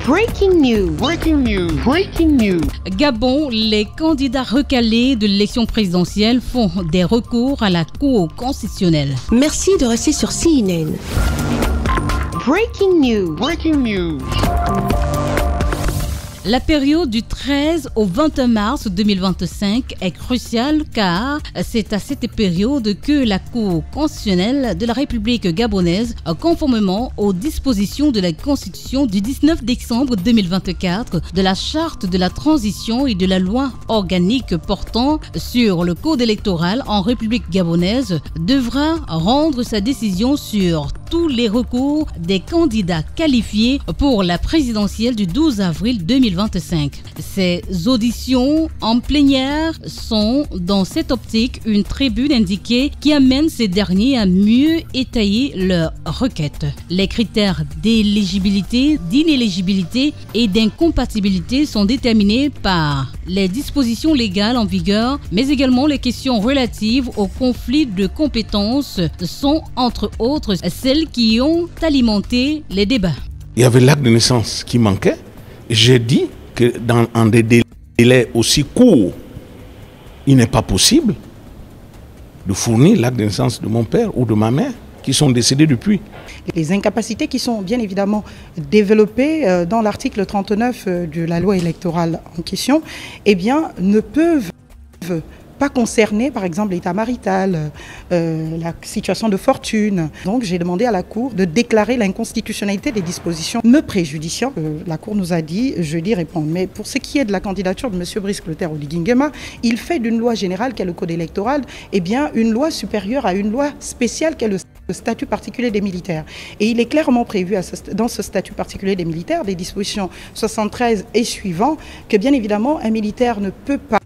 Breaking news. Breaking news. Breaking news. Gabon, les candidats recalés de l'élection présidentielle font des recours à la Cour constitutionnelle. Merci de rester sur CNN. Breaking news. Breaking news. La période du 13 au 21 mars 2025 est cruciale car c'est à cette période que la Cour constitutionnelle de la République gabonaise, conformément aux dispositions de la Constitution du 19 décembre 2024, de la Charte de la transition et de la loi organique portant sur le code électoral en République gabonaise, devra rendre sa décision sur tous les recours des candidats qualifiés pour la présidentielle du 12 avril 2025. Ces auditions en plénière sont dans cette optique une tribune indiquée qui amène ces derniers à mieux étayer leurs requêtes. Les critères d'éligibilité, d'inéligibilité et d'incompatibilité sont déterminés par les dispositions légales en vigueur, mais également les questions relatives au conflit de compétences sont entre autres celles qui ont alimenté les débats. Il y avait l'acte de naissance qui manquait. J'ai dit que dans des délais aussi courts, il n'est pas possible de fournir l'acte de naissance de mon père ou de ma mère qui sont décédés depuis. Les incapacités qui sont bien évidemment développées dans l'article 39 de la loi électorale en question, eh bien, ne peuvent pas concerner, par exemple, l'état marital, la situation de fortune. Donc, j'ai demandé à la Cour de déclarer l'inconstitutionnalité des dispositions me préjudiciant. La Cour nous a dit, jeudi, répondre. Mais pour ce qui est de la candidature de M. Brice Clotaire Oligui Nguema, il fait d'une loi générale qu'est le code électoral, eh bien, une loi supérieure à une loi spéciale qu'est le statut particulier des militaires. Et il est clairement prévu dans ce statut particulier des militaires, des dispositions 73 et suivants, que bien évidemment, un militaire ne peut pas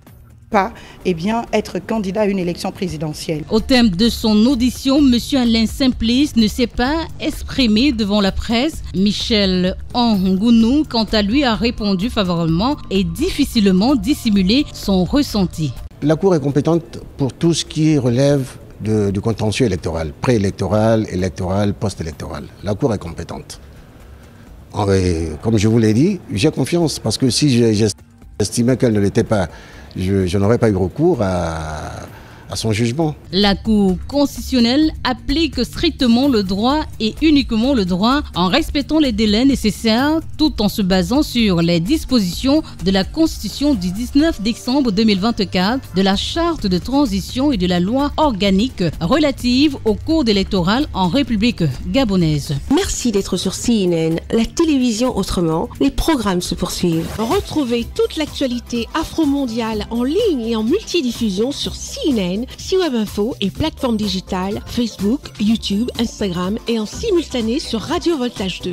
être candidat à une élection présidentielle. Au terme de son audition, M. Alain Simplice ne s'est pas exprimé devant la presse. Michel Ngounou, quant à lui, a répondu favorablement et difficilement dissimulé son ressenti. La Cour est compétente pour tout ce qui relève du contentieux électoral, préélectoral, électoral, post-électoral. La Cour est compétente. Comme je vous l'ai dit, j'ai confiance parce que si j'estimais qu'elle ne l'était pas, je n'aurais pas eu recours à son jugement. La Cour constitutionnelle applique strictement le droit et uniquement le droit en respectant les délais nécessaires tout en se basant sur les dispositions de la Constitution du 19 décembre 2024, de la Charte de transition et de la loi organique relative au code électoral en République gabonaise. Merci d'être sur CNN, la télévision autrement. Les programmes se poursuivent. Retrouvez toute l'actualité afro-mondiale en ligne et en multidiffusion sur CNN, C-Web Info et plateformes digitales, Facebook, YouTube, Instagram et en simultané sur Radio Voltage 2.